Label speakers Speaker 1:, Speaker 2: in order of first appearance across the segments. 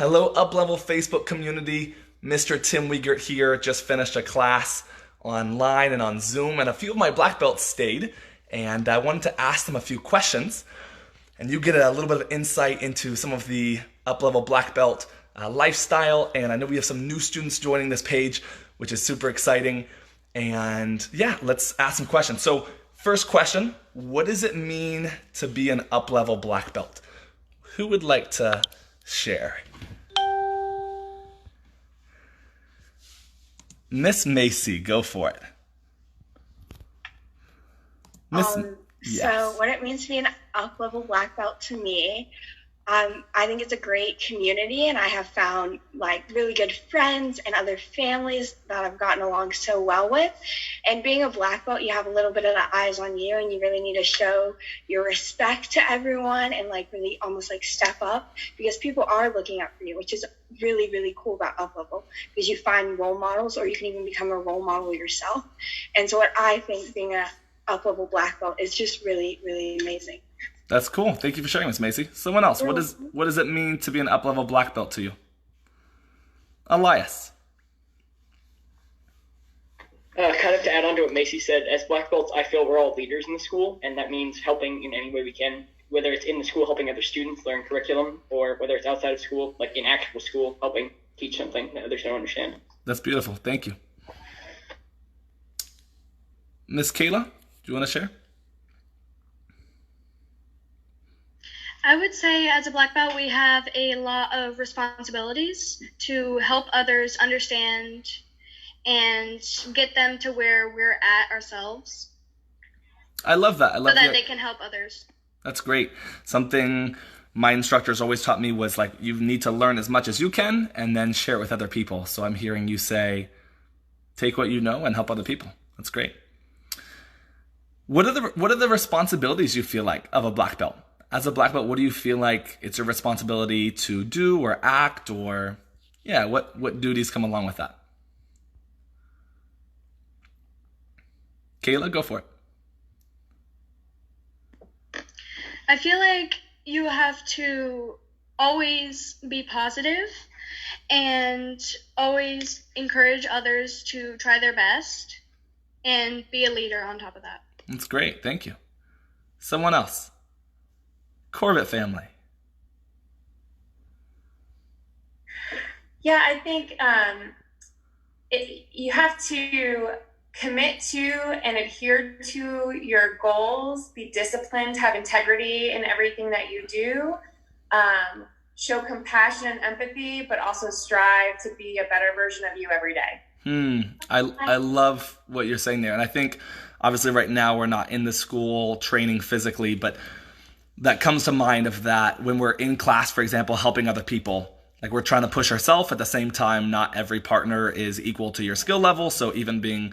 Speaker 1: Hello, UpLevel Facebook community. Mr. Tim Wiegert here. Just finished a class online and on Zoom, and a few of my black belts stayed, and I wanted to ask them a few questions, and you get a little bit of insight into some of the UpLevel Black Belt lifestyle, and I know we have some new students joining this page, which is super exciting, and yeah, let's ask some questions. So first question, what does it mean to be an UpLevel Black Belt? Who would like to share? Miss Macy, go for it.
Speaker 2: Yes. So what it means to be an UpLevel Black Belt to me, I think it's a great community, and I have found like really good friends and other families that I've gotten along so well with. And being a black belt, you have a little bit of the eyes on you, and you really need to show your respect to everyone and like really almost like step up, because people are looking out for you, which is really, really cool about UpLevel, because you find role models, or you can even become a role model yourself. And so what I think being a UpLevel Black Belt is just really, really amazing.
Speaker 1: That's cool. Thank you for sharing, Miss Macy. Someone else, what does it mean to be an UpLevel Black Belt to you? Elias.
Speaker 3: Kind of to add on to what Macy said, as black belts, I feel we're all leaders in the school, and that means helping in any way we can, whether it's in the school helping other students learn curriculum, or whether it's outside of school, like in actual school, helping teach something that others don't understand.
Speaker 1: That's beautiful. Thank you. Miss Kayla, do you want to share?
Speaker 4: I would say as a black belt, we have a lot of responsibilities to help others understand and get them to where we're at ourselves.
Speaker 1: I love that.
Speaker 4: So that they can help others.
Speaker 1: That's great. Something my instructors always taught me was like, you need to learn as much as you can and then share it with other people. So I'm hearing you say, take what you know and help other people. That's great. What are the responsibilities you feel like of a black belt? As a black belt, what do you feel like it's your responsibility to do or act, or yeah, what duties come along with that? Kayla, go for it.
Speaker 4: I feel like you have to always be positive and always encourage others to try their best and be a leader on top of that.
Speaker 1: That's great. Thank you. Someone else. Corbett family.
Speaker 5: Yeah, I think you have to commit to and adhere to your goals, be disciplined, have integrity in everything that you do, show compassion and empathy, but also strive to be a better version of you every day.
Speaker 1: I love what you're saying there. And I think obviously right now we're not in the school training physically, but that comes to mind of that when we're in class, for example, helping other people. Like we're trying to push ourselves at the same time. Not every partner is equal to your skill level. So even being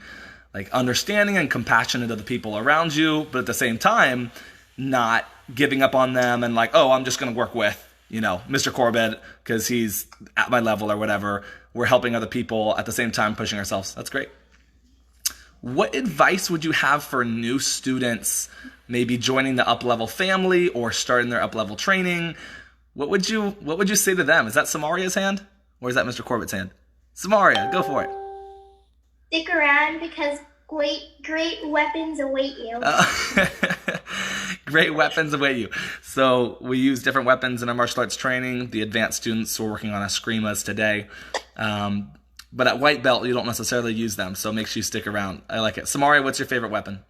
Speaker 1: like understanding and compassionate to the people around you, but at the same time, not giving up on them and like, oh, I'm just going to work with, Mr. Corbett because he's at my level or whatever. We're helping other people at the same time, pushing ourselves. That's great. What advice would you have for new students, maybe joining the UpLevel family or starting their UpLevel training? What would you say to them? Is that Samaria's hand or is that Mr. Corbett's hand? Samaria, go for it.
Speaker 6: Stick around because great weapons await you.
Speaker 1: Great weapons await you. So we use different weapons in our martial arts training. The advanced students were working on escrimas today. But at white belt, you don't necessarily use them, so make sure you stick around. I like it. Samaria, what's your favorite weapon?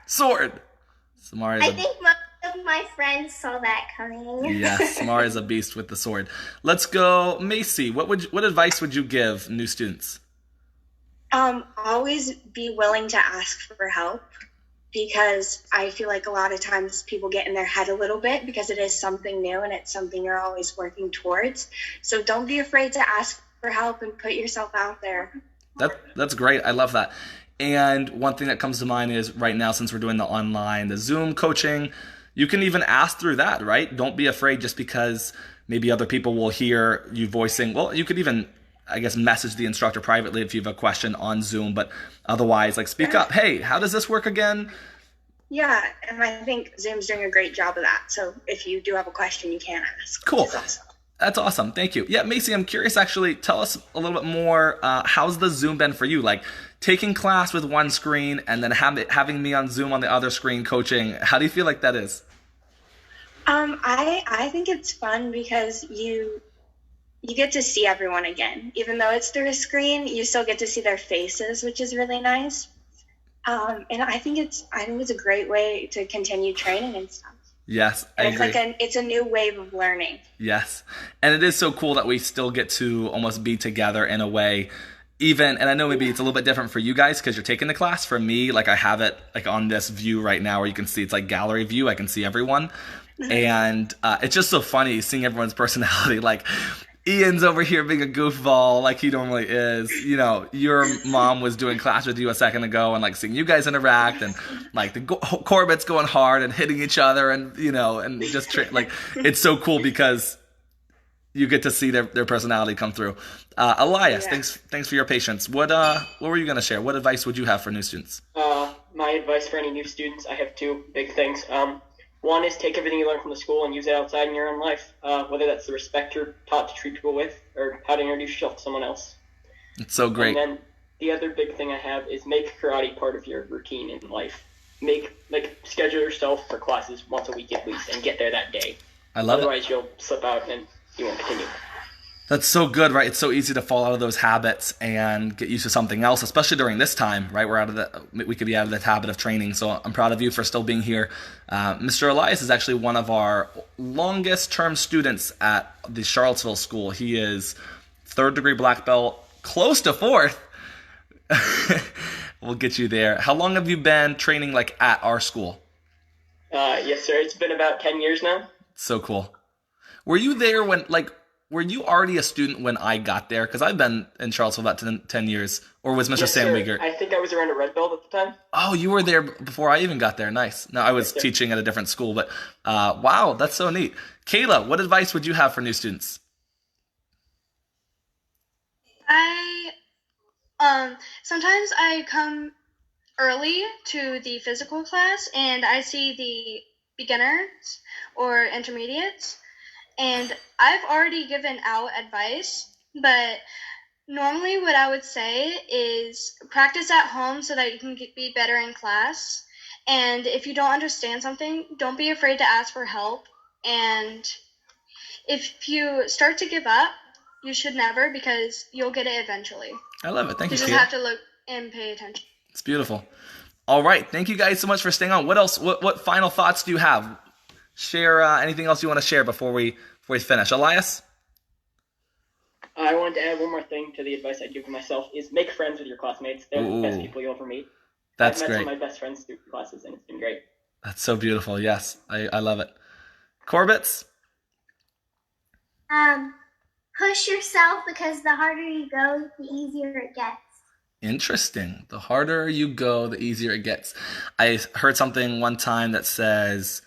Speaker 1: Sword! Samaria.
Speaker 6: I think most of my friends saw that coming.
Speaker 1: Yes, Samaria's a beast with the sword. Let's go, Macy. What advice would you give new students?
Speaker 2: Always be willing to ask for help, because I feel like a lot of times people get in their head a little bit because it is something new and it's something you're always working towards. So don't be afraid to ask for help and put yourself out there.
Speaker 1: That's great. I love that. And one thing that comes to mind is right now, since we're doing the Zoom coaching, you can even ask through that, right? Don't be afraid just because maybe other people will hear you voicing. Well, you could even, I guess, message the instructor privately if you have a question on Zoom, but otherwise, like, speak up. Hey, how does this work again?
Speaker 2: Yeah, and I think Zoom's doing a great job of that. So if you do have a question, you can ask.
Speaker 1: Cool.
Speaker 2: Awesome.
Speaker 1: That's awesome. Thank you. Yeah, Macy, I'm curious actually. Tell us a little bit more. How's the Zoom been for you? Like taking class with one screen and then having me on Zoom on the other screen coaching. How do you feel like that is?
Speaker 2: I think it's fun because you get to see everyone again. Even though it's through a screen, you still get to see their faces, which is really nice. And I think it's a great way to continue training and stuff.
Speaker 1: Yes, I agree.
Speaker 2: It's a new wave of learning.
Speaker 1: Yes. And it is so cool that we still get to almost be together in a way. Even, and I know maybe it's a little bit different for you guys because you're taking the class. For me, like I have it like on this view right now where you can see it's like gallery view. I can see everyone. And it's just so funny seeing everyone's personality. Like Ian's over here being a goofball like he normally is. You know, your mom was doing class with you a second ago and like seeing you guys interact and like the Corbett's going hard and hitting each other and, you know, and just like it's so cool because you get to see their personality come through. Elias, thanks for your patience. What were you going to share? What advice would you have for new students?
Speaker 3: My advice for any new students, I have two big things. One is take everything you learn from the school and use it outside in your own life, whether that's the respect you're taught to treat people with or how to introduce yourself to someone else.
Speaker 1: It's so great.
Speaker 3: And then the other big thing I have is make karate part of your routine in life. Schedule yourself for classes once a week at least and get there that day.
Speaker 1: I love
Speaker 3: Otherwise, you'll slip out and you won't continue.
Speaker 1: That's so good, right? It's so easy to fall out of those habits and get used to something else, especially during this time, right? We could be out of that habit of training. So I'm proud of you for still being here. Mr. Elias is actually one of our longest term students at the Charlottesville school. He is 3rd degree black belt, close to 4th. We'll get you there. How long have you been training like at our school?
Speaker 3: Yes, sir. It's been about 10 years now.
Speaker 1: So cool. Were you there were you already a student when I got there? Because I've been in Charlottesville about 10 years. Or was Mr. Sam Wiegert?
Speaker 3: I think I was around a red belt at the time.
Speaker 1: Oh, you were there before I even got there. Nice. No, I was teaching at a different school. But wow, that's so neat. Kayla, what advice would you have for new students?
Speaker 4: Sometimes I come early to the physical class and I see the beginners or intermediates. And I've already given out advice, but normally what I would say is practice at home so that you can be better in class. And if you don't understand something, don't be afraid to ask for help. And if you start to give up, you should never, because you'll get it eventually.
Speaker 1: I love it. Thank you,
Speaker 4: You just have to look and pay attention.
Speaker 1: It's beautiful. All right. Thank you guys so much for staying on. What else? What final thoughts do you have? Share anything else you want to share before we finish. Elias?
Speaker 3: I wanted to add one more thing to the advice I give myself is make friends with your classmates. They're the best people you'll ever meet.
Speaker 1: That's
Speaker 3: I've met
Speaker 1: great.
Speaker 3: some of my best friends through classes, and it's been great.
Speaker 1: That's so beautiful. Yes, I love it. Corbett?
Speaker 6: Push yourself, because the harder you go, the easier it gets.
Speaker 1: Interesting. The harder you go, the easier it gets. I heard something one time that says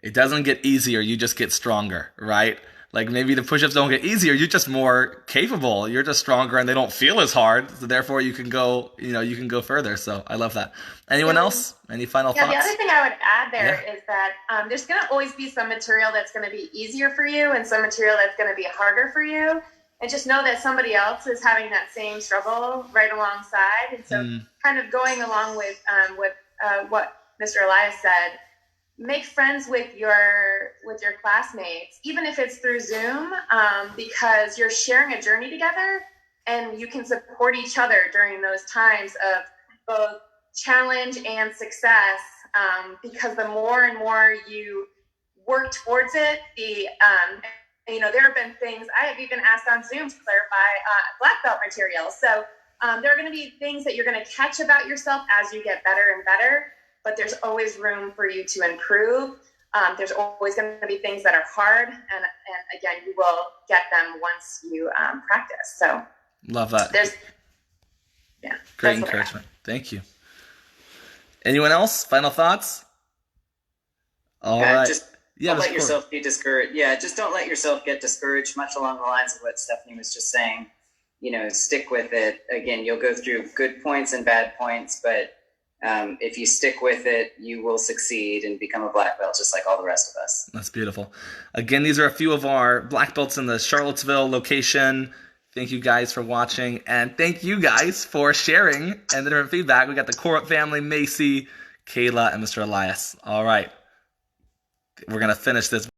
Speaker 1: it doesn't get easier, you just get stronger, right? Like maybe the push-ups don't get easier, you're just more capable. You're just stronger and they don't feel as hard. So therefore you can go further. So I love that. Anyone else? Any final thoughts?
Speaker 5: The other thing I would add there is that there's going to always be some material that's going to be easier for you and some material that's going to be harder for you. And just know that somebody else is having that same struggle right alongside. And so kind of going along with what Mr. Elias said, make friends with your classmates, even if it's through Zoom, because you're sharing a journey together and you can support each other during those times of both challenge and success, because the more and more you work towards it, there have been things I have even asked on Zoom to clarify black belt material. So there are going to be things that you're going to catch about yourself as you get better and better, but there's always room for you to improve. There's always going to be things that are hard, and again, you will get them once you practice. So
Speaker 1: love that. Great encouragement. Thank you. Anyone else? Final thoughts? All right.
Speaker 7: Don't let yourself be discouraged. Yeah, just don't let yourself get discouraged, much along the lines of what Stephanie was just saying. Stick with it. Again, you'll go through good points and bad points, but if you stick with it, you will succeed and become a black belt just like all the rest of us.
Speaker 1: That's beautiful. Again, these are a few of our black belts in the Charlottesville location. Thank you guys for watching, and thank you guys for sharing and the different feedback. We got the Corup family, Macy, Kayla, and Mr. Elias. All right. We're going to finish this